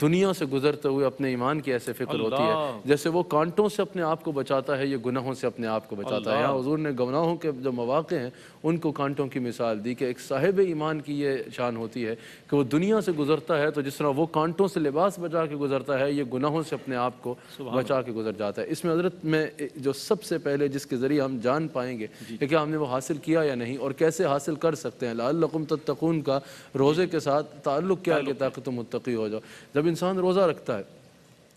دنیا سے گزرتے ہوئے اپنے ایمان کی ایسے فکر ہوتی ہے جیسے وہ کانٹوں سے اپنے آپ کو بچاتا ہے، یہ گناہوں سے اپنے آپ کو بچاتا ہے۔ یہاں حضور نے گناہوں کے جو مواقع ہیں ان کو کانٹوں کی مثال دی کہ ایک صاحب ایمان کی یہ شان ہوتی ہے کہ وہ دنیا سے گزرتا ہے تو جس طرح وہ کانٹوں سے لباس بچا کے گزرتا ہے، یہ گناہوں سے اپنے آپ کو بچا کے گزر جاتا ہے۔ اس میں حضرت میں جو سب سے پہلے جس کے ذریعے ہم جان پائیں گے کہ کیا ہم نے وہ حاصل کیا یا نہیں اور کیسے حاصل کر سکتے ہیں، لعلکم تتقون کا روزے کے ساتھ تعلق کیا ہے کہ تاکہ تم متقی ہو جاؤ۔ جب انسان روزہ رکھتا ہے،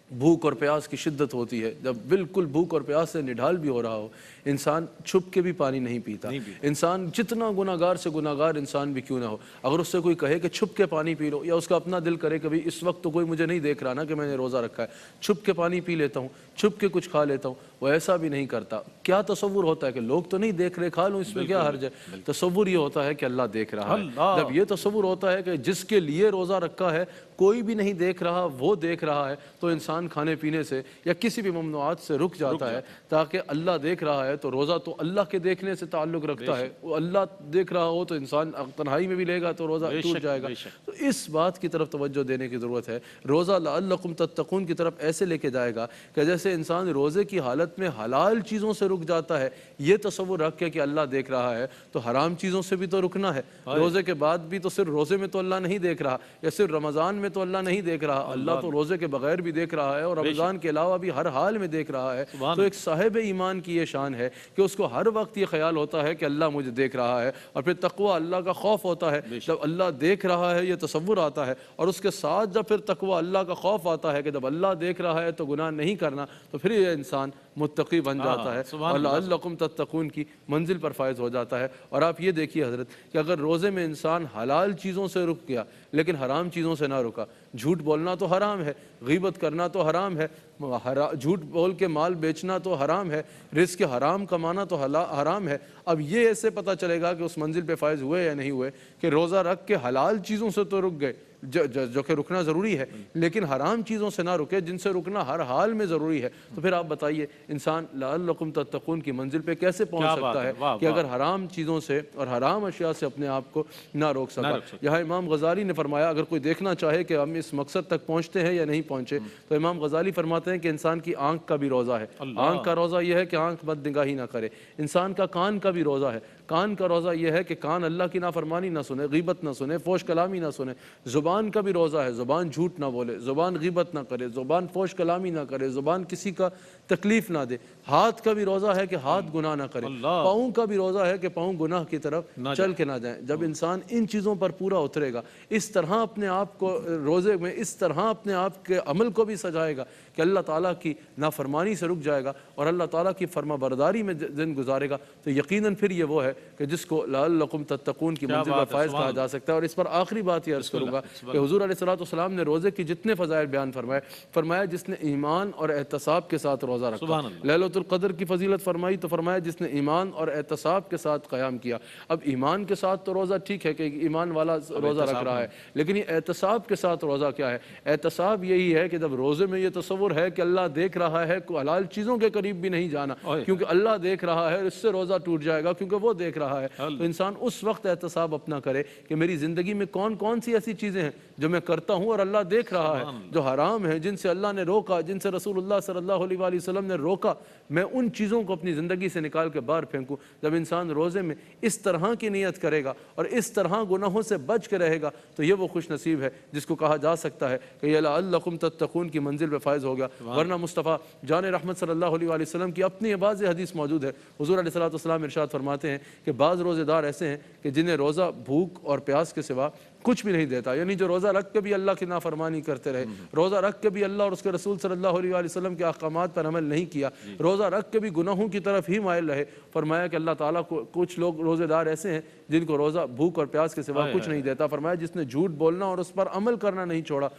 بھوک اور پیاس کی شدت ہوتی ہے، جب بالکل بھوک اور پیاس سے نڈھال بھی ہو رہا ہو، انسان چھپ کے بھی پانی نہیں پیتا۔ انسان جتنا گناہگار سے گناہگار انسان بھی کیوں نہ ہو، اگر اس سے کوئی کہے کہ چھپ کے پانی پی لو، یا اس کا اپنا دل کرے کہ اس وقت تو کوئی مجھے نہیں دیکھ رہا نا کہ میں نے روزہ رکھا ہے، چھپ کے پانی پی لیتا ہوں، چھپ کے کچھ کھا لیتا ہوں، وہ ایسا بھی نہیں کرتا۔ کیا تصور ہوتا ہے کہ لوگ تو نہیں دیکھ رہے، کھا لوں، اس میں کیا حرج ہے؟ تصور یہ ہوتا ہے کہ اللہ دیکھ رہا ہے۔ جب یہ تصور ہوتا ہے کہ جس کے لیے روزہ رکھا ہے کوئی بھی نہیں دیکھ رہا، وہ دیکھ رہا ہے، تو انسان کھانے پینے سے یا کسی بھی ممنوعات سے رک جاتا ہے، تاکہ اللہ دیکھ رہا ہے تو روزہ تو اللہ کے دیکھنے سے تعلق رکھتا ہے، وہ اللہ دیکھ رہا ہو تو انسان تنہائی میں بھی لے گا تو روزہ ٹوٹ جائے گا۔ تو اس بات کی طرف توجہ دینے کی ضرورت ہے۔ روزہ لعلکم تتقون کی طرف ایسے لے کے جائے گا کہ جیسے انسان روزے کی حالت میں حلال چیزوں سے رک جاتا ہے، یہ تصور رکھ کے کہ اللہ دیکھ رہا ہے، تو حرام چیزوں سے بھی تو رکنا ہے۔ روزے کے بعد بھی تو صرف روزے میں تو اللہ نہیں دیکھ رہا، یا صرف رمضان میں تو اللہ نہیں دیکھ رہا، اللہ تو روزے کے بغیر بھی دیکھ رہا ہے اور رمضان کے علاوہ بھی ہر حال میں دیکھ رہا ہے۔ تو ایک صاحب ایمان کی یہ شان ہے کہ اس کو ہر وقت یہ خیال ہوتا ہے کہ اللہ مجھے دیکھ رہا ہے، اور پھر تقوی اللہ کا خوف ہوتا ہے۔ جب اللہ دیکھ رہا ہے یہ تصور آتا ہے، اور اس کے ساتھ جب پھر تقوی اللہ کا خوف آتا ہے کہ جب اللہ دیکھ رہا ہے تو گناہ نہیں کرنا، تو پھر یہ انسان متقی بن جاتا ہے اور لعلکم تتقون کی منزل پر فائز ہو جاتا ہے۔ اور آپ یہ دیکھیے حضرت کہ اگر روزے میں انسان حلال چیزوں سے رک گیا لیکن حرام چیزوں سے نہ رکا، جھوٹ بولنا تو حرام ہے، غیبت کرنا تو حرام ہے، جھوٹ بول کے مال بیچنا تو حرام ہے، رزق حرام کمانا تو حرام ہے۔ اب یہ ایسے پتہ چلے گا کہ اس منزل پہ فائز ہوئے یا نہیں ہوئے کہ روزہ رکھ کے حلال چیزوں سے تو رک گئے جو کہ رکنا ضروری ہے، لیکن حرام چیزوں سے نہ رکے جن سے رکنا ہر حال میں ضروری ہے۔ تو پھر آپ بتائیے انسان لعلکم تتقون کی منزل پہ کیسے پہنچ سکتا ہے کہ اگر حرام چیزوں سے اور حرام اشیاء سے اپنے آپ کو نہ روک سکا۔ یہاں امام غزالی نے فرمایا، اگر کوئی دیکھنا چاہے کہ ہم اس مقصد تک پہنچتے ہیں یا نہیں پہنچے، تو امام غزالی فرماتے ہیں کہ انسان کی آنکھ کا بھی روزہ ہے۔ آنکھ کا روزہ یہ ہے کہ آنکھ بد نگاہی نہ کرے۔ انسان کا کان کا بھی روزہ ہے۔ کان کا روزہ یہ ہے کہ کان اللہ کی نافرمانی نہ سنے، غیبت نہ سنے، فوش کلامی نہ سنے۔ زبان کا بھی روزہ ہے، زبان جھوٹ نہ بولے، زبان غیبت نہ کرے، زبان فوش کلامی نہ کرے، زبان کسی کا تکلیف نہ دے۔ ہاتھ کا بھی روزہ ہے کہ ہاتھ گناہ نہ کرے۔ پاؤں کا بھی روزہ ہے کہ پاؤں گناہ کی طرف چل کے نہ جائیں۔ جب انسان ان چیزوں پر پورا اترے گا، اس طرح اپنے آپ کو روزے میں اس طرح اپنے آپ کے عمل کو بھی سجائے گا کہ اللہ تعالیٰ کی نافرمانی سے رک جائے گا اور اللہ تعالیٰ کی فرما برداری میں دن گزارے گا، تو یقیناً پھر یہ وہ ہے کہ جس کو لعلکم تتقون کی منزل پر فائز کہا جا سکتا ہے۔ اور اس پر آخری بات یہ عرض کروں گا کہ حضور علیہ السلام نے روزے کی جتنے فضائل بیان فرمایا جس نے ایمان اور احتساب کے ساتھ روزہ رکھا، لیلۃ القدر کی فضیلت فرمائی تو فرمایا جس نے ایمان اور احتساب کے ساتھ قیام کیا۔ اب ایمان کے ساتھ تو روزہ ٹھیک ہے کہ ایمان والا روزہ رکھ رہا ہے، لیکن یہ احتساب کے ساتھ روزہ کیا ہے؟ احتساب یہی ہے کہ جب روزے میں یہ تصور ہے کہ اللہ دیکھ رہا ہے، کوئی حلال چیزوں کے قریب بھی نہیں جانا کیونکہ اللہ دیکھ رہا ہے، اس سے روزہ ٹوٹ جائے گا کیونکہ وہ دیکھ رہا ہے۔ تو انسان اس وقت احتساب اپنا کرے کہ میری زندگی میں کون کون سی ایسی چیزیں ہیں جو میں کرتا ہوں اور اللہ دیکھ رہا ہے، جو حرام ہیں، جن سے اللہ نے روکا، جن سے رسول اللہ صلی اللہ علیہ وآلہ وسلم نے روکا، میں ان چیزوں کو اپنی زندگی سے نکال کے باہر پھینکوں۔ جب انسان روزے میں اس طرح کی نیت کرے گا اور اس طرح گناہوں سے بچ کے رہے گا تو یہ وہ خوش نصیب ہے جس کو کہا جا سکتا ہے کہ یہ لعلکم تتقون کی منزل پہ فائز ہو گیا۔ ورنہ مصطفیٰ جان رحمت صلی اللہ علیہ وآلہ وسلم کی اپنی بعض حدیث موجود ہے۔ حضور علیہ السلام ارشاد فرماتے ہیں کہ بعض روزے دار ایسے ہیں کہ جنہیں روزہ بھوک اور پیاس کے سوا کچھ بھی نہیں دیتا، یعنی جو روزہ رکھ کے بھی اللہ کی نافرمانی کرتے رہے، روزہ رکھ کے بھی اللہ اور اس کے رسول صلی اللہ علیہ وآلہ وسلم کے احکامات پر عمل نہیں کیا، روزہ رکھ کے بھی گناہوں کی طرف ہی مائل رہے۔ فرمایا کہ اللہ تعالیٰ کو کچھ لوگ روزے دار ایسے ہیں جن کو روزہ بھوک اور پیاس کے سوا کچھ نہیں دیتا۔ فرمایا جس نے جھوٹ بولنا اور اس پر عمل کرنا نہیں چھوڑا،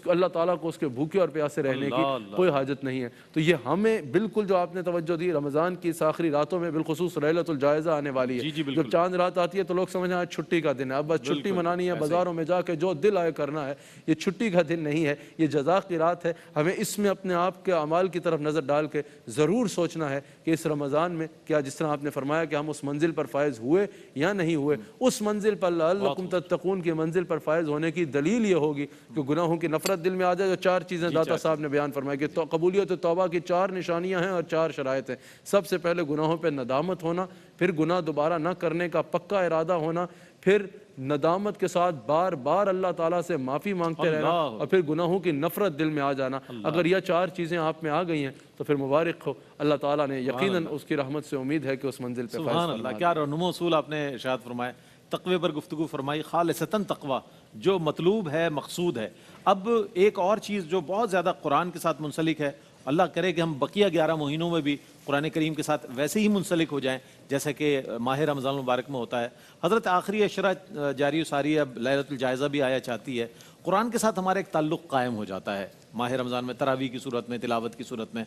اللہ تعالیٰ کو اس کے بھوکے اور پیاسے رہنے کی کوئی حاجت نہیں ہے۔ تو یہ ہمیں بالکل جو آپ نے توجہ دی رمضان کی اس آخری راتوں میں، بالخصوص لیلۃ الجائزہ آنے والی ہے، جب چاند رات آتی ہے تو لوگ سمجھیں آج چھٹی کا دن ہے، اب بس چھٹی منانی ہے، بازاروں میں جا کے جو دل آئے کرنا ہے. یہ چھٹی کا دن نہیں ہے, یہ جزا کی رات ہے. ہمیں اس میں اپنے آپ کے اعمال کی طرف نظر ڈال کے ضرور سوچنا ہے کہ اس رمضان میں کیا جس طرح آپ نے فرمایا کہ ہم اس منزل پر فائز ہوئے یا نہیں ہوئے, اس منزل پر لعلکم تتقون کی منزل پر فائز ہونے کی دلیل یہ ہوگی کہ گناہوں کی نفرت دل میں آ جائے. جو 4 چیزیں داتا صاحب نے بیان فرمائی کہ قبولیت توبہ کی 4 نشانیاں ہیں اور 4 شرائط ہیں. سب سے پہلے گناہوں پہ ندامت ہونا, پھر گناہ دوبارہ نہ کرنے کا پکا ارادہ ہونا, پھر ندامت کے ساتھ بار بار اللہ تعالیٰ سے معافی مانگتے رہنا, اور پھر گناہوں کی نفرت دل میں آ جانا. اگر یہ 4 چیزیں آپ میں آ گئی ہیں تو پھر مبارک ہو, اللہ تعالیٰ نے یقیناً اس کی رحمت سے امید ہے کہ اس منزل پہ فائز. سبحان اللہ, کیا رونما اصول آپ نے ارشاد فرمائے. تقوی پر گفتگو فرمائی, خالصتاً تقوی جو مطلوب ہے, مقصود ہے. اب ایک اور چیز جو بہت زیادہ قرآن کے ساتھ منسلک ہے, اللہ کرے کہ ہم بقیہ 11 مہینوں میں بھی قرآن کریم کے ساتھ ویسے ہی منسلک ہو جائیں جیسا کہ ماہ رمضان المبارک میں ہوتا ہے. حضرت آخری عشرہ جاری و ساری, اب لیلۃ الجائزہ بھی آیا چاہتی ہے, قرآن کے ساتھ ہمارا ایک تعلق قائم ہو جاتا ہے ماہ رمضان میں, تراویح کی صورت میں, تلاوت کی صورت میں.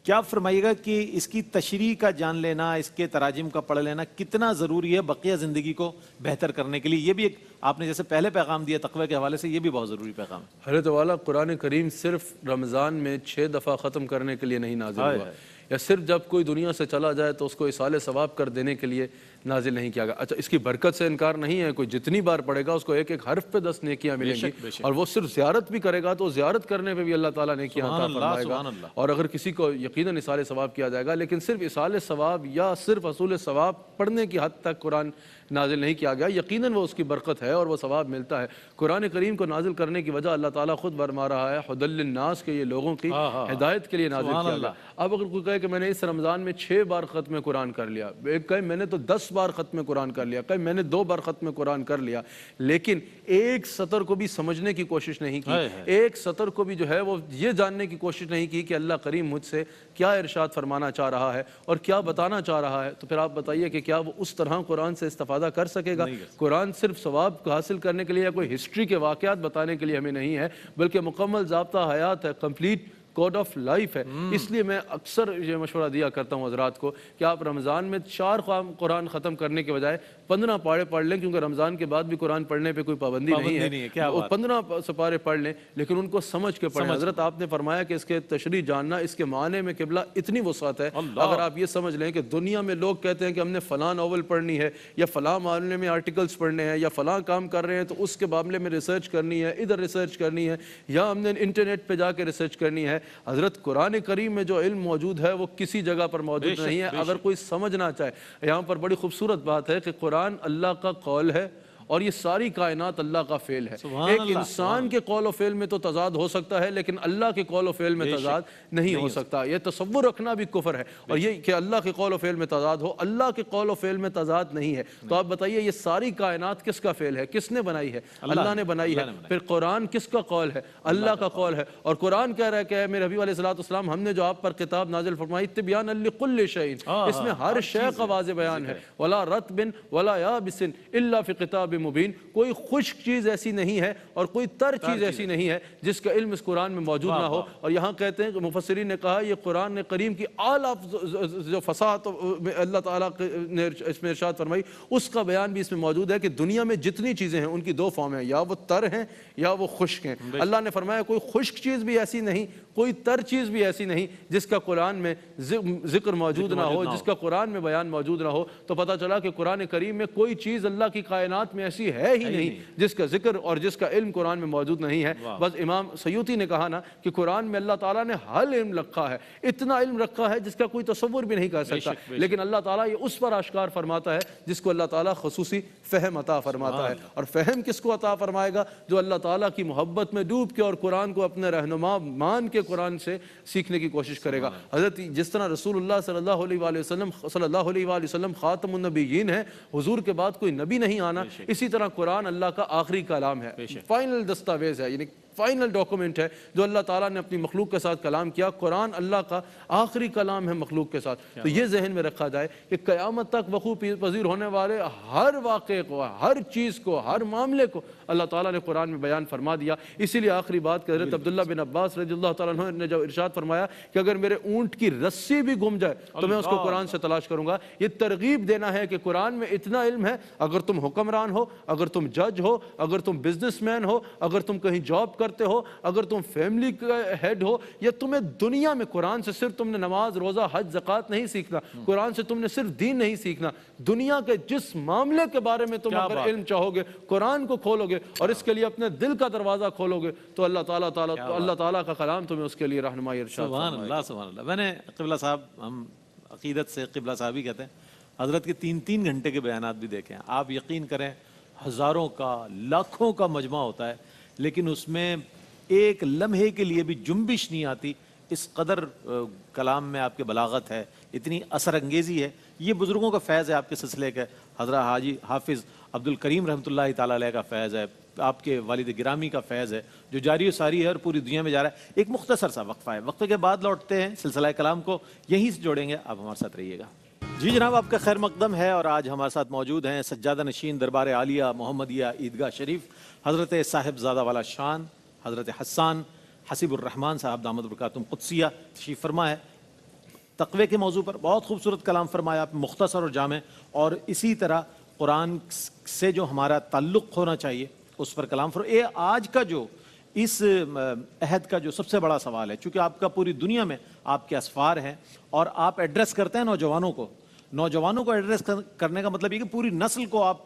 کیا فرمائیے گا کہ اس کی تشریح کا جان لینا, اس کے تراجم کا پڑھ لینا کتنا ضروری ہے بقیہ زندگی کو بہتر کرنے کے لیے؟ یہ بھی ایک آپ نے جیسے پہلے پیغام دیا تقوی کے حوالے سے, یہ بھی بہت ضروری پیغام ہے. حضرت والا قرآن کریم صرف رمضان میں 6 دفعہ ختم کرنے کے لیے نہیں نازل ہوا, یا صرف جب کوئی دنیا سے چلا جائے تو اس کو اصال ثواب کر دینے کے لیے نازل نہیں کیا گیا. اچھا, اس کی برکت سے انکار نہیں ہے, کوئی جتنی بار پڑھے گا اس کو ایک ایک حرف پہ 10 نیکیاں ملیں گی, اور وہ صرف زیارت بھی کرے گا تو زیارت کرنے پہ بھی اللہ تعالیٰ نیکیاں عطا فرمائے گا. اور اگر کسی کو یقیناً اصال ثواب کیا جائے گا, لیکن صرف اصال ثواب یا صرف حصول ثواب پڑھنے کی حد تک قرآن نازل نہیں کیا گیا, یقیناً وہ اس کی برکت ہے اور وہ ثواب ملتا ہے. قرآن کریم کو نازل کرنے کی وجہ اللہ تعالیٰ خود فرما رہا ہے, ہدی للناس, کے یہ لوگوں کی ہدایت کے لیے نازل کیا گیا. اب اگر کوئی کہے کہ میں نے اس رمضان میں 6 بار ختم قرآن کر لیا, ایک کہے میں نے تو 10 بار ختم قرآن کر لیا, کہے میں نے 2 بار ختم قرآن کر لیا, لیکن ایک سطر کو بھی سمجھنے کی کوشش نہیں کی, ایک سطر کو بھی جو ہے وہ یہ جاننے کی کوشش نہیں کی کہ اللہ کریم مجھ سے کیا ارشاد فرمانا چاہ رہا ہے اور کیا بتانا چاہ رہا ہے, تو پھر آپ بتائیے کہ کیا وہ اس طرح قرآن سے استفادہ کر سکے گا؟ قرآن صرف ثواب کو حاصل کرنے کے لیے یا کوئی ہسٹری کے واقعات بتانے کے لیے ہمیں نہیں ہے, بلکہ مکمل ضابطہ حیات ہے, کمپلیٹ کوڈ آف لائف ہے. اس لیے میں اکثر یہ مشورہ دیا کرتا ہوں حضرات کو کہ آپ رمضان میں 4 قرآن ختم کرنے کے بجائے 15 پارے پڑھ لیں, کیونکہ رمضان کے بعد بھی قرآن پڑھنے پہ کوئی پابندی نہیں ہے. وہ 15 سپارے پڑھ لیں, لیکن ان کو سمجھ کے پڑھیں. حضرت آپ نے فرمایا کہ اس کے تشریح جاننا, اس کے معنی میں قبلہ اتنی وسعت ہے. اگر آپ یہ سمجھ لیں کہ دنیا میں لوگ کہتے ہیں کہ ہم نے فلاں ناول پڑھنی ہے, یا فلاں معاملے میں آرٹیکلز پڑھنے ہیں, یا فلاں کام کر رہے ہیں تو اس کے معاملے میں ریسرچ کرنی ہے, ادھر ریسرچ کرنی ہے, یا ہم نے انٹرنیٹ پہ جا کے ریسرچ کرنی ہے. حضرت قرآن کریم میں جو علم موجود ہے وہ کسی جگہ پر موجود نہیں ہے. اگر کوئی سمجھنا چاہے, یہاں پر بڑی خوبصورت بات ہے کہ قرآن اللہ کا قول ہے اور یہ ساری کائنات اللہ کا فعل ہے. ایک انسان کے قول و فعل میں تو تضاد ہو سکتا ہے, لیکن اللہ کے قول و فعل میں تضاد نہیں ہو سکتا. یہ تصور رکھنا بھی کفر ہے, اور یہ کہ اللہ کے قول و فعل میں تضاد ہو, اللہ کے قول و فعل میں تضاد نہیں ہے. تو آپ بتائیے یہ ساری کائنات کس کا فعل ہے, کس نے بنائی ہے؟ اللہ نے بنائی ہے. پھر قرآن کس کا قول ہے؟ اللہ کا قول ہے. اور قرآن کہہ رہا ہے کہ میرے حبیب علیہ الصلوۃ والسلام, ہم نے جو آپ پر کتاب نازل فرمائی تبیانا لکل شیء, اس میں ہر شے کا واضح بیان ہے. ولا رطب ولا یابس الا فی کتاب مبین, کوئی خشک چیز ایسی نہیں ہے اور کوئی تر چیز ایسی نہیں ہے جس کا علم اس قرآن میں موجود نہ ہو. اور یہاں کہتے ہیں کہ مفسرین نے کہا یہ قرآن کریم کی اعلیٰ جو فصاحت اللہ تعالیٰ نے اس میں ارشاد فرمائی, اس کا بیان بھی اس میں موجود ہے کہ دنیا میں جتنی چیزیں ہیں ان کی 2 فارم ہیں, یا وہ تر ہیں یا وہ خشک ہیں. اللہ نے فرمایا کوئی خشک چیز بھی ایسی نہیں, کوئی تر چیز بھی ایسی نہیں جس کا قرآن میں ذکر موجود نہ ہو, جس کا قرآن میں بیان موجود نہ ہو. تو پتہ چلا کہ قرآن کریم میں کوئی چیز اللہ کی کائنات میں ایسی ہے ہی نہیں جس کا ذکر اور جس کا علم قرآن میں موجود نہیں ہے. بس امام سیوطی نے کہا نا کہ قرآن میں اللہ تعالیٰ نے ہر علم رکھا ہے, اتنا علم رکھا ہے جس کا کوئی تصور بھی نہیں کر سکتا, لیکن اللہ تعالیٰ یہ اس پر آشکار فرماتا ہے جس کو اللہ تعالیٰ خصوصی فہم عطا فرماتا ہے. اور فہم کس کو عطا فرمائے گا؟ جو اللہ تعالیٰ کی محبت میں ڈوب کے اور قرآن کو اپنے رہنما مان کے قرآن سے سیکھنے کی کوشش کرے گا. حضرت جس طرح رسول اللہ صلی اللہ علیہ وآلہ وسلم خاتم النبیین ہیں, حضور کے بعد کوئی نبی نہیں آنا, اسی طرح قرآن اللہ کا آخری کلام ہے, فائنل دستاویز ہے, یعنی فائنل ڈاکومنٹ ہے جو اللہ تعالیٰ نے اپنی مخلوق کے ساتھ کلام کیا. قرآن اللہ کا آخری کلام ہے مخلوق کے ساتھ. تو یہ ذہن میں رکھا جائے کہ قیامت تک وقوع پذیر ہونے والے ہر واقعے کو, ہر چیز کو, ہر معاملے کو اللہ تعالیٰ نے قرآن میں بیان فرما دیا. اسی لیے آخری بات کہ حضرت عبداللہ بن عباس رضی اللہ تعالیٰ عنہ نے جب ارشاد فرمایا کہ اگر میرے اونٹ کی رسی بھی گم جائے تو میں اس کو قرآن سے تلاش کروں گا, یہ ترغیب دینا ہے کہ قرآن میں اتنا علم ہے. اگر تم حکمران ہو, اگر تم جج ہو, اگر تم بزنس مین ہو, اگر تم کہیں جاب کرتے ہو, اگر تم فیملی کا ہیڈ ہو, یا تمہیں دنیا میں قرآن سے صرف تم نے نماز, روزہ, حج, زکوٰۃ نہیں سیکھنا, قرآن سے تم نے صرف دین نہیں سیکھنا, دنیا کے جس معاملے کے بارے میں تم اگر علم چاہو گے قرآن کو کھولو گے اور اس کے لیے اپنے دل کا دروازہ کھولو گے تو اللہ تعالیٰ کا کلام تمہیں اس کے لیے رہنمائی ارشاد. سبحان اللہ سبحان اللہ. میں نے قبلہ صاحب, ہم عقیدت سے قبلہ صاحب ہی کہتے ہیں, حضرت کے 3 گھنٹے کے بیانات بھی دیکھیں. آپ یقین کریں ہزاروں کا, لاکھوں کا مجمع ہوتا ہے, لیکن اس میں ایک لمحے کے لیے بھی جنبش نہیں آتی. اس قدر کلام میں آپ کے بلاغت ہے, اتنی اثر انگیزی ہے. یہ بزرگوں کا فیض ہے آپ کے سلسلے کا. حضرت حاجی حافظ عبد الکریم رحمۃ اللہ تعالیٰ علیہ کا فیض ہے, آپ کے والد گرامی کا فیض ہے جو جاری و ساری ہے اور پوری دنیا میں جا رہا ہے. ایک مختصر سا وقفہ ہے, وقفے کے بعد لوٹتے ہیں, سلسلہ کلام کو یہیں سے جوڑیں گے. آپ ہمارے ساتھ رہیے گا. جی جناب, آپ کا خیر مقدم ہے اور آج ہمارے ساتھ موجود ہیں سجادہ نشین دربار عالیہ محمدیہ عیدگاہ شریف حضرت صاحب زادہ والا شان حضرت حسان حسیب الرحمن صاحب دامت برکاتہم قدسیہ تشریف فرما ہے. تقوی کے موضوع پر بہت خوبصورت کلام فرمایا آپ, مختصر اور جامع, اور اسی طرح قرآن سے جو ہمارا تعلق ہونا چاہیے اس پر کلام فرمایا. یہ آج کا جو اس عہد کا جو سب سے بڑا سوال ہے, چونکہ آپ کا پوری دنیا میں آپ کے اسفار ہیں اور آپ ایڈریس کرتے ہیں نوجوانوں کو ایڈریس کرنے کا مطلب یہ کہ پوری نسل کو آپ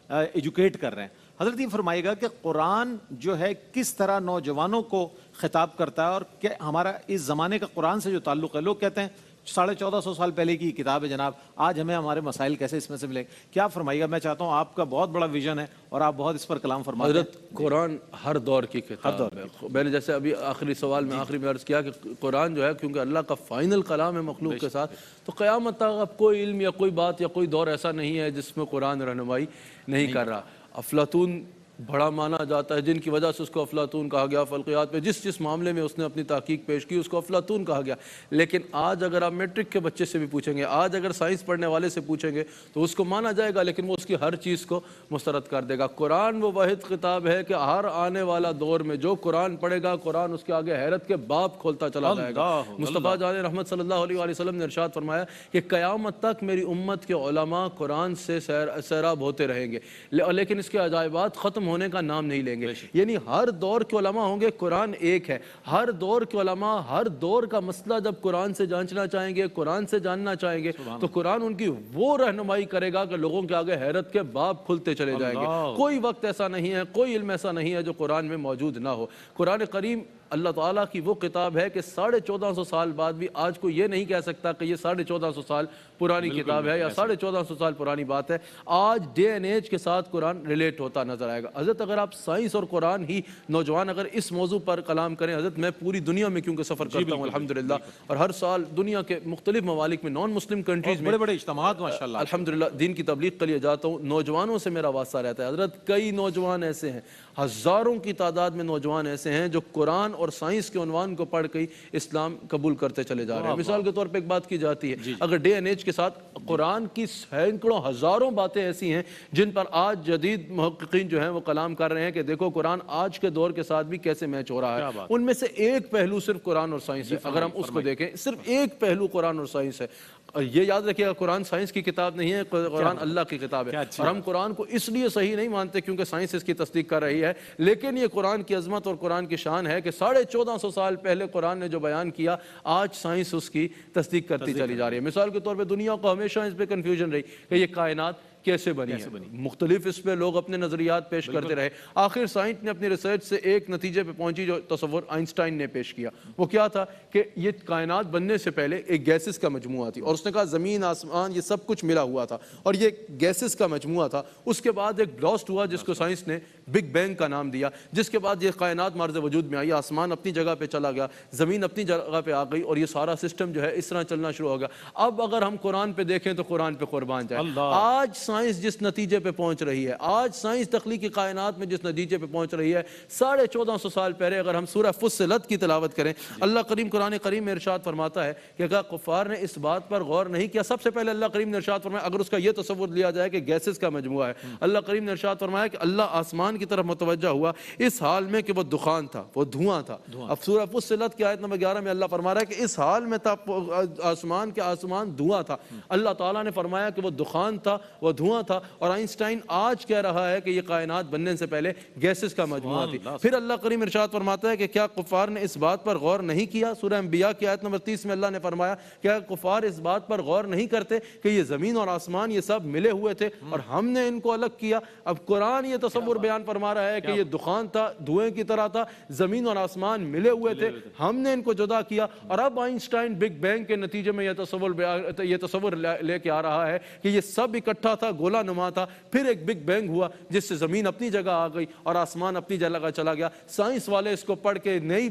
ایجوکیٹ کر رہے ہیں. حضرت یہ فرمائے گا کہ قرآن جو ہے کس طرح نوجوانوں کو خطاب کرتا ہے اور کہ ہمارا اس زمانے کا قرآن سے جو تعلق ہے. لوگ کہتے ہیں 1450 سال پہلے کی کتاب ہے جناب, آج ہمیں ہمارے مسائل کیسے اس میں سے ملیں. کیا فرمائیے گا؟ میں چاہتا ہوں, آپ کا بہت بڑا ویژن ہے اور آپ بہت اس پر کلام فرماتے ہیں. حضرت قرآن ہر دور کی کتاب ہے. میں نے جیسے ابھی آخری سوال میں آخری میں عرض کیا کہ قرآن جو ہے کیونکہ اللہ کا فائنل کلام ہے مخلوق کے ساتھ, تو قیامت تک اب کوئی علم یا کوئی بات یا کوئی دور ایسا نہیں ہے جس میں قرآن رہنمائی نہیں کر رہا. افلاطون بڑا مانا جاتا ہے جن کی وجہ سے اس کو افلاطون کہا گیا. فلکیات میں جس معاملے میں اس نے اپنی تحقیق پیش کی اس کو افلاطون کہا گیا. لیکن آج اگر آپ میٹرک کے بچے سے بھی پوچھیں گے, آج اگر سائنس پڑھنے والے سے پوچھیں گے تو اس کو مانا جائے گا, لیکن وہ اس کی ہر چیز کو مسترد کر دے گا. قرآن وہ واحد کتاب ہے کہ ہر آنے والا دور میں جو قرآن پڑھے گا قرآن اس کے آگے حیرت کے باب کھولتا چلا جائے گا. مصطفیٰ جان رحمت صلی اللہ علیہ وسلم نے ارشاد فرمایا کہ قیامت تک میری امت کے علماء قرآن سے سیراب ہوتے رہیں گے, لیکن اس کے عجائبات ختم ہونے کا نام نہیں لیں گے. یعنی ہر دور کے علماء ہوں گے, قرآن ایک ہے. ہر دور کے علماء ہر دور کا مسئلہ جب قرآن سے جانچنا چاہیں گے, قرآن سے جاننا چاہیں گے, تو قرآن ان کی وہ رہنمائی کرے گا کہ لوگوں کے آگے حیرت کے باب کھلتے چلے جائیں گے. کوئی وقت ایسا نہیں ہے, کوئی علم ایسا نہیں ہے جو قرآن میں موجود نہ ہو. قرآن کریم اللہ تعالیٰ کی وہ کتاب ہے کہ 1450 سال بعد بھی آج کو یہ نہیں کہہ سکتا کہ یہ 1450 سال پرانی کتاب ہے یا 1450 سال پرانی بات ہے. آج ڈے اینڈ ایج کے ساتھ قرآن ریلیٹ ہوتا نظر آئے گا. حضرت اگر آپ سائنس اور قرآن ہی نوجوان اگر اس موضوع پر کلام کریں, حضرت میں پوری دنیا میں کیونکہ سفر کرتا ہوں الحمدللہ, اور ہر سال دنیا کے مختلف ممالک میں نان مسلم کنٹریز میں بڑے اجتماعات ماشاءاللہ الحمدللہ دین کی تبلیغ کے لیے جاتا ہوں. نوجوانوں سے میرا واسطہ رہتا ہے. حضرت کئی نوجوان ایسے ہیں, ہزاروں کی تعداد میں نوجوان ایسے ہیں جو قرآن اور سائنس کے عنوان کو پڑھ کے اسلام قبول کرتے چلے جا رہے ہیں. مثال کے طور پہ ایک بات کی جاتی ہے, اگر ڈے اینڈ ایج کے ساتھ قرآن کی سینکڑوں ہزاروں باتیں ایسی ہیں جن پر آج جدید محققین جو ہیں وہ کلام کر رہے ہیں کہ دیکھو قرآن آج کے دور کے ساتھ بھی کیسے میچ ہو رہا ہے. ان میں سے ایک پہلو صرف قرآن اور سائنس ہے. اگر ہم اس کو دیکھیں صرف ایک پہلو قرآن اور سائنس ہے. اور یہ یاد رکھیے گا قرآن سائنس کی کتاب نہیں ہے, قرآن اللہ کی کتاب ہے. اور ہم قرآن کو اس لیے صحیح نہیں مانتے کیونکہ سائنس اس کی تصدیق کر رہی ہے, لیکن یہ قرآن کی عظمت اور قرآن کی شان ہے کہ 1450 سال پہلے قرآن نے جو بیان کیا آج سائنس اس کی تصدیق کرتی چلی جا رہی ہے. مثال کے طور پہ دنیا کو ہمیشہ اس پہ کنفیوژن رہی کہ یہ کائنات کیسے بنی ہے. مختلف اس پہ لوگ اپنے نظریات پیش کرتے رہے. آخر سائنس نے اپنی ریسرچ سے ایک نتیجے پہ پہنچی جو تصور آئنسٹائن نے پیش کیا. وہ کیا تھا کہ یہ کائنات بننے سے پہلے ایک گیسز کا مجموعہ تھی, اور اس نے کہا زمین آسمان یہ سب کچھ ملا ہوا تھا اور یہ گیسز کا مجموعہ تھا. اس کے بعد ایک بلاسٹ ہوا جس کو سائنس نے بگ بینگ کا نام دیا، جس کے بعد یہ کائنات مارز وجود میں آئی، آسمان اپنی جگہ پہ چلا گیا، زمین اپنی جگہ پہ آ گئی، اور یہ سارا سسٹم جو ہے اس طرح چلنا شروع ہو گیا۔ اب اگر ہم قرآن پہ دیکھیں تو قرآن پہ قربان جائیں، آج سائنس جس نتیجے پہ پہنچ رہی ہے، آج سائنس تخلیقی کائنات میں جس نتیجے پہ پہنچ رہی ہے، 1450 سال پہلے اگر ہم سورہ فصلت کی تلاوت کریں، اللہ کریم قرآن کریم میں ارشاد فرماتا ہے کہ اگر کفار نے اس بات پر غور نہیں کیا، سب سے پہلے اللہ کریم نے ارشاد فرمایا، اگر اس کا یہ تصور لیا جائے کہ گیسز کا مجموعہ ہے، اللہ کریم نے ارشاد فرمایا کہ اللہ آسمان کی طرف متوجہ ہوا اس حال میں کہ وہ دخان تھا، وہ دھواں تھا۔ اب سورہ فصلت کی آیت نمبر 11 میں اللہ فرما رہا ہے کہ اس حال میں تھا آسمان کے آسمان دھواں تھا، اللہ تعالیٰ نے فرمایا کہ وہ دخان تھا، وہ دھواں تھا، اور آئنسٹائن آج کہہ رہا ہے کہ یہ کائنات بننے سے پہلے گیسز کا مجموعہ تھی۔ پھر اللہ کریم ارشاد فرماتا ہے کہ کیا کفار نے اس بات پر غور نہیں کیا؟ سورہ انبیاء کی آیت نمبر 30 میں اللہ نے فرمایا کیا کفار اس بات پر غور نہیں کرتے کہ یہ زمین اور آسمان یہ سب ملے ہوئے تھے اور ہم نے ان کو الگ کیا؟ اب قرآن یہ تصور بیان فرما رہا ہے کہ یہ دخان تھا، دھوئیں کی طرح تھا، زمین اور آسمان ملے ہوئے تھے، ہم نے ان کو جدا کیا، اور اب آئنسٹائن بگ بینگ کے نتیجے میں یہ تصور لے کے آ رہا ہے کہ یہ سب اکٹھا تھا، گولا نما تھا، پھر ایک بگ بینگ ہوا جس سے زمین اپنی جگہ آ گئی اور آسمان اپنی جگہ چلا گیا۔ سائنس والے اس کو پڑھ کے نئی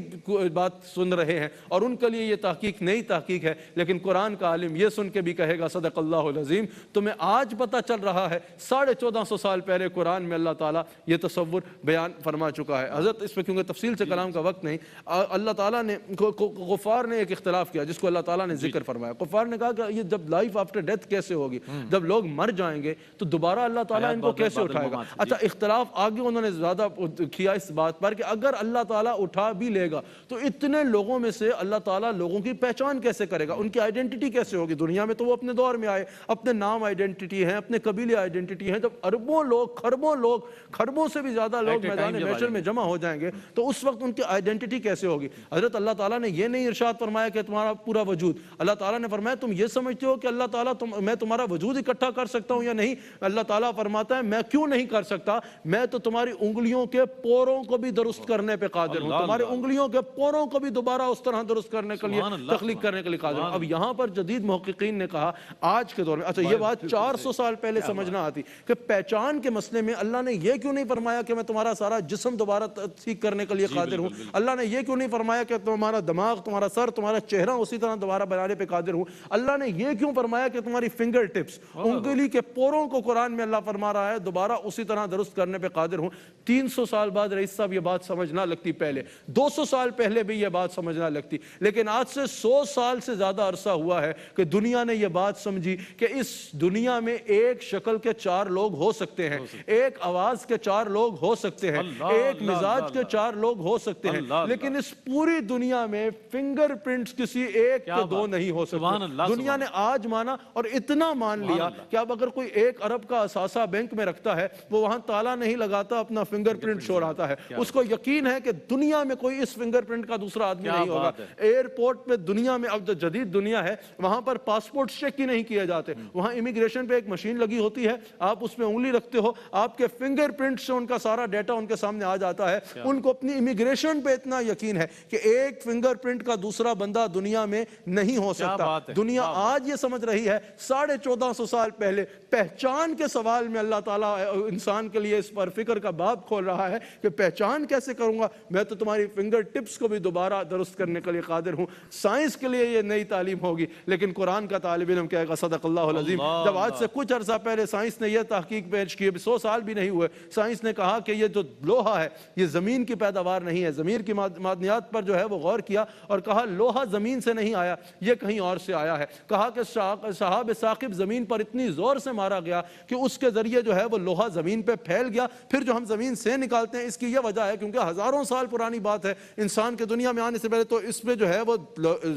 بات سن رہے ہیں اور ان کے لیے یہ تحقیق نئی تحقیق ہے، لیکن قرآن کا عالم یہ سن کے بھی کہے گا صدق اللہ العظیم۔ تمہیں آج پتہ چل رہا ہے 1450 سال پہلے قرآن میں اللہ تعالیٰ یہ تصور بیان فرما چکا ہے۔ حضرت اس پہ کیونکہ تفصیل سے کلام کا وقت نہیں، اللہ تعالیٰ نے کفار نے ایک اختلاف کیا جس کو اللہ تعالیٰ نے ذکر فرمایا۔ کفار نے کہا کہ یہ جب لائف آفٹر ڈیتھ کیسے ہوگی، جب لوگ مر جائیں گے تو دوبارہ اللہ تعالیٰ ان کو کیسے اٹھائے گا؟ اچھا، اختلاف آگے انہوں نے زیادہ کیا اس بات پر کہ اگر اللہ تعالیٰ اٹھا بھی لے گا تو اتنے لوگوں میں سے اللہ تعالیٰ لوگوں کی پہچان کیسے کرے گا، ان کی آئیڈینٹی کیسے ہوگی؟ دنیا میں تو وہ اپنے دور میں آئے، اپنے نام آئیڈینٹی ہیں، اپنے قبیلے آئیڈینٹی ہیں، جب اربوں لوگ، خربوں لوگ، خربوں سے بھی زیادہ لوگ میدان محشر میں جمع ہو جائیں گے تو اس وقت ان کی آئیڈینٹی کیسے ہوگی؟ حضرت اللہ تعالیٰ نے یہ نہیں ارشاد فرمایا کہ تمہارا پورا وجود، اللہ تعالیٰ نے فرمایا تم یہ سمجھتے ہو کہ اللہ تعالیٰ میں تمہارا وجود اکٹھا کر سکتا ہوں یا نہیں؟ اللہ تعالیٰ فرماتا ہے میں کیوں نہیں کر سکتا، میں تو تمہاری انگلیوں کے پوروں کو بھی درست کرنے پہ قادر ہوں، تمہاری انگلیوں کے پوروں کو بھی دوبارہ اس طرح درست کرنے کے لیے، تخلیق کرنے کے لیے قادر ہوں۔ اب یہاں پر جدید محققین نے کہا آج کے دور میں، اچھا یہ بات 400 سال پہلے سمجھنا آتی کہ پہچان کے مسئلے میں اللہ نے یہ کیوں نہیں فرمایا کہ میں تمہارا سارا جسم دوبارہ ٹھیک کرنے کے لیے قادر ہوں؟ اللہ نے یہ کیوں نہیں فرمایا کہ تمہارا دماغ، تمہارا سر، تمہارا چہرہ اسی طرح دوبارہ بنانے پہ قادر ہوں؟ اللہ نے یہ کیوں فرمایا کہ تمہاری فنگر ٹپس، انگلی کے پوروں کو قرآن میں اللہ فرما رہا ہے دوبارہ اسی طرح درست کرنے پہ قادر ہوں؟ 300 سال بعد رئیس صاحب یہ بات سمجھ نہ لگتی، پہلے 200 سال پہلے بھی یہ بات سمجھ نہ لگتی، لیکن آج سے 100 سال سے زیادہ عرصہ ہوا ہے کہ دنیا نے یہ بات سمجھی کہ اس دنیا میں ایک شکل کے 4 لوگ ہو سکتے ہیں، ایک آواز کے 4 لوگ ہو سکتے ہیں، ایک مزاج کے 4 لوگ ہو سکتے ہیں، لیکن اس پوری دنیا میں فنگر پرنٹس کسی ایک کے 2 نہیں ہو سکتے۔ دنیا نے آج مانا اور اتنا مان لیا کہ اب اگر کوئی 1 ارب کا اثاثہ بینک میں رکھتا ہے وہ وہاں تالا نہیں لگاتا، اپنا فنگر پرنٹ شو آتا ہے، اس کو یقین ہے کہ دنیا میں کوئی اس فنگر پرنٹ کا دوسرا آدمی نہیں ہوگا۔ ایئرپورٹ پہ دنیا میں اب جو جدید دنیا ہے وہاں پر پاسپورٹ چیک ہی نہیں کیے جاتے، وہاں امیگریشن پہ ایک مشین لگی ہوتی ہے، آپ اس میں انگلی رکھتے ہو، آپ کے فنگر پرنٹ سے ان کا سارا ڈیٹا ان کے سامنے آ جاتا ہے۔ ان کو اپنی امیگریشن پہ اتنا یقین ہے کہ ایک فنگر پرنٹ کا دوسرا بندہ دنیا میں نہیں ہو سکتا۔ دنیا آج یہ سمجھ رہی ہے 1450 سال پہلے پہچان کے سوال میں اللہ تعالیٰ انسان کے لیے اس پر فکر کا باب کھول رہا ہے کہ پہچان کیسے کروں گا، میں تو تمہاری فنگر ٹپس کو بھی دوبارہ درست کرنے کے لیے قادر ہوں۔ سائنس کے لیے یہ نئی تعلیم ہوگی، لیکن قرآن کا طالب علم کہے گا صدق اللہ العظیم۔ جب آج سے کچھ عرصہ پہلے سائنس نے یہ تحقیق پیش کی، 100 سال بھی نہیں ہوئے، سائنس نے کہا کہ یہ جو لوہا ہے یہ زمین کی پیداوار نہیں ہے، زمین کی معدنیات پر جو ہے وہ غور کیا اور کہا لوہا زمین سے نہیں آیا، یہ کہیں اور سے آیا ہے۔ کہا کہ شہاب ثاقب زمین پر اتنی زور سے مارا گیا کہ اس کے ذریعے جو ہے وہ لوہا زمین پہ پھیل گیا، پھر جو ہم زمین سے نکالتے ہیں اس کی یہ وجہ ہے کیونکہ ہزاروں سال پرانی بات ہے، انسان کے دنیا میں آنے سے پہلے تو اس میں جو ہے وہ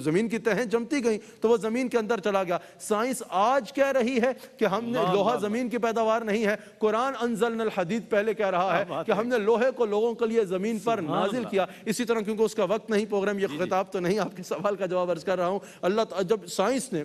زمین کی تہیں جمتی گئیں تو وہ زمین کے اندر چلا گیا۔ سائنس آج کہہ رہی ہے کہ ہم نے لوہا زمین کی پیداوار نہیں ہے، قرآن انزلنا الحدید پہلے کہہ رہا ہے کہ ہم نے لوہے کو لوگوں کے لیے زمین پر نازل کیا۔ اسی طرح کیونکہ اس کا وقت نہیں، پروگرام یہ خطاب تو نہیں، آپ کے سوال کا جواب عرض کر رہا ہوں، اللہ جب سائنس نے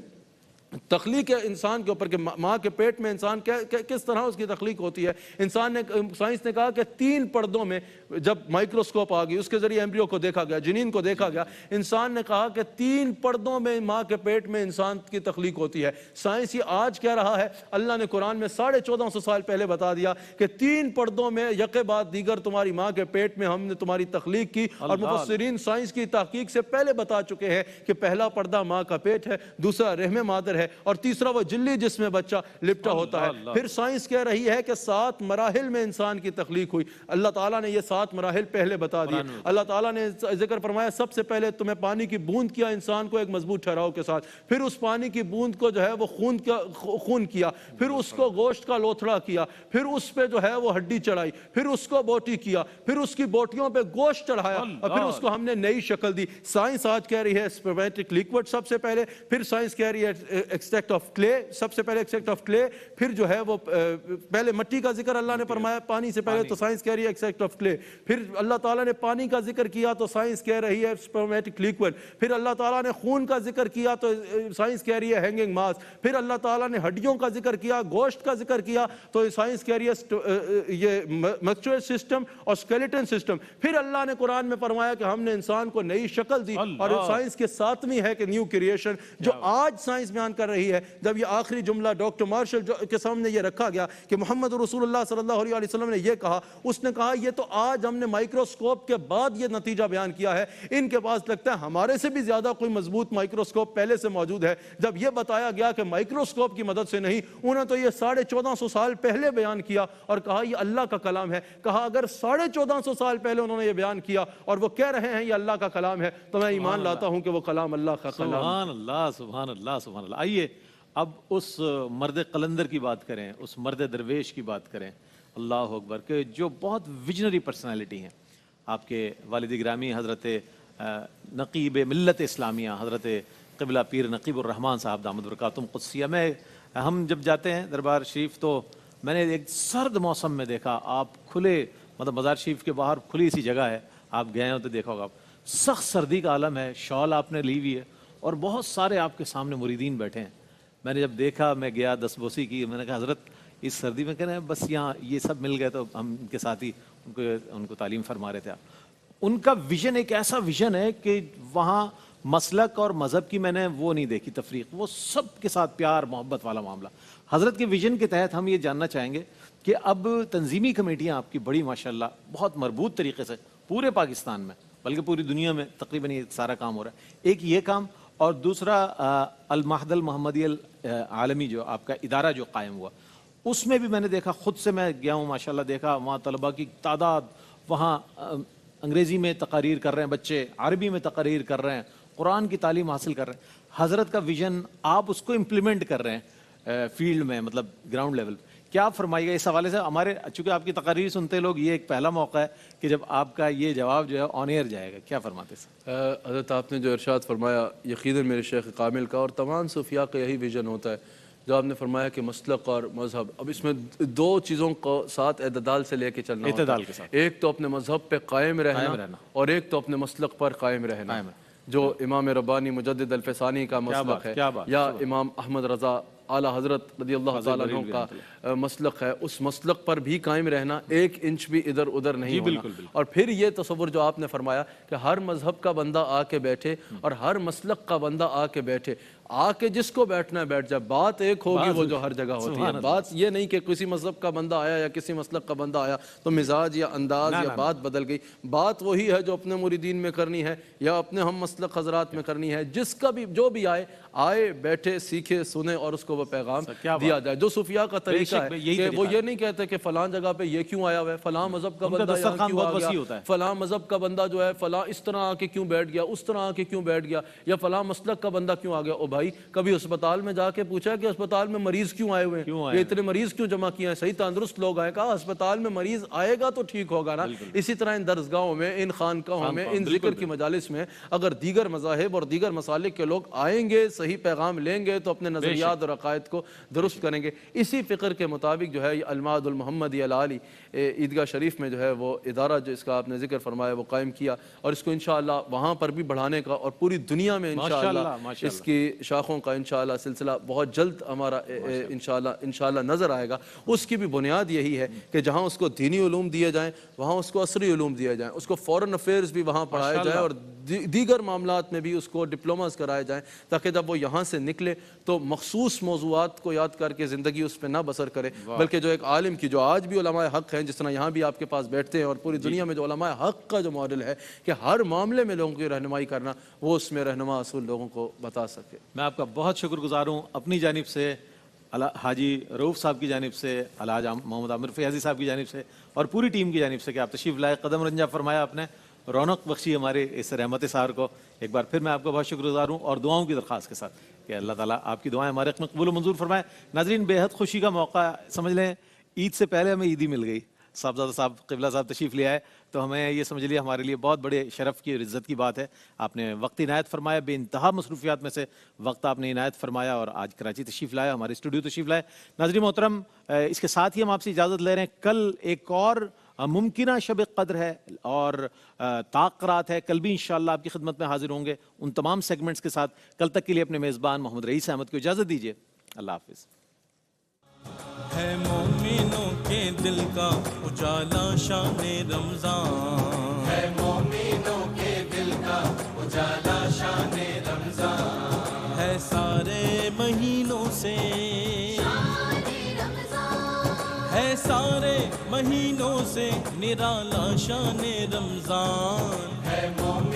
تخلیق ہے انسان کے اوپر کہ ماں کے پیٹ میں انسان کس طرح اس کی تخلیق ہوتی ہے. سائنس نے کہا کہ 3 پردوں میں جب مائکروسکوپ آ گئی, اس کے ذریعے ایمبریو کو دیکھا گیا, جنین کو دیکھا گیا, انسان نے کہا کہ 3 پردوں میں ماں کے پیٹ میں انسان کی تخلیق ہوتی ہے. سائنس یہ آج کہہ رہا ہے, اللہ نے قرآن میں 1450 سال پہلے بتا دیا کہ 3 پردوں میں یکے بعد دیگر تمہاری ماں کے پیٹ میں ہم نے تمہاری تخلیق کی. اور مفسرین سائنس کی تحقیق سے پہلے بتا چکے ہیں کہ پہلا پردہ ماں کا پیٹ ہے, دوسرا رحم مادر ہے, اور تیسرا وہ جلی جس میں بچہ لپٹا ہوتا ہے. پھر سائنس کہہ رہی ہے کہ 7 مراحل میں انسان کی تخلیق ہوئی. اللہ تعالیٰ نے یہ 7 مراحل پہلے بتا دیے. اللہ تعالیٰ نے ذکر فرمایا سب سے پہلے تمہیں پانی کی بوند کیا انسان کو ایک مضبوط ٹھہراؤ کے ساتھ, پھر اس پانی کی بوند کو جو ہے وہ خون کیا, پھر اس کو گوشت کا لوتھڑا کیا, پھر اس پہ جو ہے وہ ہڈی چڑھائی, پھر اس کو بوٹی کیا, پھر اس کی بوٹیوں پہ گوشت چڑھایا, اور پھر اس کو ہم نے نئی شکل دی. سائنس آج کہہ رہی ہے اسپرمیٹک لیکوڈ سب سے پہلے, پھر سائنس کہہ رہی ہے ایکسٹریکٹ آف کلے, سب سے پہلے ایکسٹریکٹ آف کلے, پھر جو ہے وہ پہلے مٹی کا ذکر اللہ نے فرمایا پانی سے پہلے, تو سائنس کہہ رہی ہے ایکسٹریکٹ آف کلے. پھر اللہ تعالیٰ نے پانی کا ذکر کیا تو سائنس کہہ رہی ہے اسپرمیٹک لیکوڈ. پھر اللہ تعالیٰ نے خون کا ذکر کیا تو سائنس کہہ رہی ہے ہینگنگ ماس. پھر اللہ تعالیٰ نے ہڈیوں کا ذکر کیا, گوشت کا ذکر کیا تو سائنس کہہ رہی ہے یہ مسکولر سسٹم اور اسکیلیٹن سسٹم. پھر اللہ نے قرآن میں فرمایا کہ ہم نے انسان کو نئی شکل دی, اور سائنس کے 7ویں ہے کہ نیو کریشن, جو آج سائنس بیان کر رہی ہے. جب یہ آخری جملہ ڈاکٹر مارشل کے سامنے یہ رکھا گیا کہ محمد رسول اللہ صلی اللہ علیہ وسلم نے یہ کہا, اس نے کہا یہ تو آج ہم نے مائکروسکوپ کے بعد یہ نتیجہ بیان کیا ہے, ان کے پاس لگتا ہے ہمارے سے بھی زیادہ کوئی مضبوط مائکروسکوپ پہلے سے موجود ہے. جب یہ بتایا گیا کہ مائکروسکوپ کی مدد سے نہیں, انہوں نے تو یہ 1450 سال پہلے بیان کیا اور کہا یہ اللہ کا کلام ہے. کہا اگر 1450 سال پہلے انہوں نے یہ بیان کیا اور وہ کہہ رہے ہیں یہ اللہ کا کلام ہے, تو میں ایمان لاتا ہوں کہ وہ کلام اللہ کا کلام. سبحان اللہ, سبحان اللہ, سبحان اللہ. آئیے اب اس مرد قلندر کی بات کریں, اس مرد درویش کی بات کریں. اللہ اکبر, کہ جو بہت ویژنری پرسنالٹی ہیں. آپ کے والد گرامی حضرت نقیب ملت اسلامیہ حضرت قبلہ پیر نقیب الرحمن صاحب دامت برکاتہم قدسیہ. ہم جب جاتے ہیں دربار شریف تو میں نے ایک سرد موسم میں دیکھا, آپ کھلے مطلب مزار شریف کے باہر کھلی سی جگہ ہے, آپ گئے ہو تو دیکھا ہوگا, سخت سردی کا عالم ہے, شال آپ نے لی ہوئی ہے اور بہت سارے آپ کے سامنے مریدین بیٹھے ہیں. میں نے جب دیکھا, میں گیا دستبوسی کی, میں نے کہا حضرت اس سردی میں کہہ رہے ہیں بس یہاں یہ سب مل گئے, تو ہم ان کے ساتھ ہی ان کو تعلیم فرما رہے تھے. ان کا ویژن ایک ایسا ویژن ہے کہ وہاں مسلک اور مذہب کی میں نے وہ نہیں دیکھی تفریق, وہ سب کے ساتھ پیار محبت والا معاملہ. حضرت کے ویژن کے تحت ہم یہ جاننا چاہیں گے کہ اب تنظیمی کمیٹیاں آپ کی بڑی ماشاءاللہ بہت مربوط طریقے سے پورے پاکستان میں بلکہ پوری دنیا میں تقریباً یہ سارا کام ہو رہا ہے. ایک یہ کام, اور دوسرا المعہد المحمدی العالمی جو آپ کا ادارہ جو قائم ہوا, اس میں بھی میں نے دیکھا, خود سے میں گیا ہوں ماشاءاللہ, دیکھا وہاں طلباء کی تعداد, وہاں انگریزی میں تقاریر کر رہے ہیں بچے, عربی میں تقاریر کر رہے ہیں, قرآن کی تعلیم حاصل کر رہے ہیں. حضرت کا ویژن آپ اس کو امپلیمنٹ کر رہے ہیں فیلڈ میں, مطلب گراؤنڈ لیول. کیا آپ فرمائیے گا اس حوالے سے؟ ہمارے چونکہ آپ کی تقاریر سنتے لوگ, یہ ایک پہلا موقع ہے کہ جب آپ کا یہ جواب جو ہے آن ایئر جائے گا, کیا فرماتے ہیں؟ حضرت آپ نے جو ارشاد فرمایا یقیناً میرے شیخ کامل کا اور تمام صوفیاء کا یہی ویژن ہوتا ہے, جو آپ نے فرمایا کہ مسلک اور مذہب. اب اس میں 2 چیزوں کو ساتھ اعتدال سے لے کے چلنا ہوتا ہے. اعتدال کے ساتھ, ایک تو اپنے مذہب پہ قائم رہنا اور ایک تو اپنے مسلک پر قائم رہنا, جو امام ربانی مجدد الفسانی کا مسلک ہے, یا امام احمد رضا اعلیٰ حضرت رضی اللہ تعالیٰ عنہ کا مسلک ہے, اس مسلک پر بھی قائم رہنا, 1 انچ بھی ادھر ادھر نہیں ہونا. اور پھر یہ تصور جو آپ نے فرمایا کہ ہر مذہب کا بندہ آ کے بیٹھے اور ہر مسلک کا بندہ آ کے بیٹھے, آ کے جس کو بیٹھنا ہے بیٹھ جائے, بات ایک ہوگی وہ جو ہر جگہ ہوتی ہے. بات یہ نہیں کہ کسی مذہب کا بندہ آیا یا کسی مسلک کا بندہ آیا تو مزاج یا انداز یا بات بدل گئی. بات وہی ہے جو اپنے مریدین میں کرنی ہے یا اپنے ہم مسلک حضرات میں کرنی ہے. جس کا بھی جو بھی آئے بیٹھے سیکھے سنے اور اس کو وہ پیغام دیا جائے. جو صوفیاء کا طریقہ ہے کہ وہ یہ نہیں کہتے کہ فلاں جگہ پہ یہ کیوں آیا ہوا ہے, فلاں مذہب کا بندہ یہاں کیوں آ گیا, فلاں مذہب کا بندہ جو ہے فلاں اس طرح آ کے کیوں بیٹھ گیا, اس طرح آ کے کیوں بیٹھ گیا, یا فلاں مسلک کا بندہ کیوں آ گیا. او بھائی, کبھی اسپتال میں جا کے پوچھا کہ اسپتال میں مریض کیوں آئے ہوئے ہیں, یہ اتنے مریض کیوں جمع کیے ہیں؟ صحیح تندرست لوگ آئے, کہا اسپتال میں مریض آئے گا تو ٹھیک ہوگا نا. اسی طرح ان درسگاہوں میں, ان خانقاہوں میں, ان ذکر کی مجالس میں اگر دیگر مذاہب اور دیگر مسالک کے لوگ آئیں گے, صحیح پیغام لیں گے, تو اپنے نظریات اور عقائد کو درست کریں گے. اسی فکر کے مطابق جو ہے یہ المعہد المحمدی العالی عیدگاہ شریف میں جو ہے وہ ادارہ جو اس کا آپ نے ذکر فرمایا وہ قائم کیا, اور اس کو انشاءاللہ وہاں پر بھی بڑھانے کا اور پوری دنیا میں انشاءاللہ اس کی شاخوں کا انشاءاللہ سلسلہ بہت جلد ہمارا انشاءاللہ نظر آئے گا، اس کی بھی بنیاد یہی ہے کہ جہاں اس کو دینی علوم دیے جائیں وہاں اس کو عصری علوم دیے جائیں، اس کو فورن افیئرز بھی وہاں پڑھائے جائیں اور دیگر معاملات میں بھی اس کو ڈپلوماز کرائے جائیں، تاکہ جب وہ یہاں سے نکلے تو مخصوص موضوعات کو یاد کر کے زندگی اس پہ نہ بسر کرے، بلکہ جو ایک عالم کی، جو آج بھی علماء حق ہیں، جس طرح یہاں بھی آپ کے پاس بیٹھتے ہیں اور پوری دنیا میں جو علماء حق کا جو ماڈل ہے کہ ہر معاملے میں لوگوں کی رہنمائی کرنا، وہ اس میں رہنما اصول لوگوں کو بتا سکے۔ میں آپ کا بہت شکر گزار ہوں اپنی جانب سے، حاجی رؤوف صاحب کی جانب سے، الحاج محمد عامر فیاضی صاحب کی جانب سے اور پوری ٹیم کی جانب سے کہ آپ تشریف لائے، قدم رنجہ فرمایا، آپ نے رونق بخشی ہمارے اس رحمت سار کو۔ ایک بار پھر میں آپ کا بہت شکر گزار ہوں اور دعاؤں کی درخواست کے ساتھ کہ اللہ تعالیٰ آپ کی دعائیں ہمارے حق میں قبول و منظور فرمائے۔ ناظرین، بے حد خوشی کا موقع سمجھ لیں، عید سے پہلے ہمیں عیدی مل گئی، صاحبزادہ صاحب قبلہ صاحب تشریف لے آئے، تو ہمیں یہ سمجھ لیے ہمارے لیے بہت بڑے شرف کی اور عزت کی بات ہے۔ آپ نے وقت عنایت فرمایا، بے انتہا مصروفیات میں سے وقت آپ نے عنایت فرمایا اور آج کراچی تشریف لائے، ہمارے اسٹوڈیو تشریف لائے۔ ناظرین محترم، اس کے ساتھ ہی ہم آپ سے اجازت لے رہے ہیں۔ کل ایک اور ممکنہ شب قدر ہے اور تاقرات ہے، کل بھی انشاءاللہ آپ کی خدمت میں حاضر ہوں گے ان تمام سیگمنٹس کے ساتھ۔ کل تک کے لیے اپنے میزبان محمد رئیس احمد کو اجازت دیجیے، اللہ حافظ۔ ہے مومنوں کے دل کا اجالا شان رمضان، ہے مومنوں کے دل کا اجالا شان رمضان، ہے سارے مہینوں سے، ہے سارے مہینوں سے نرالا شان رمضان، ہے مومن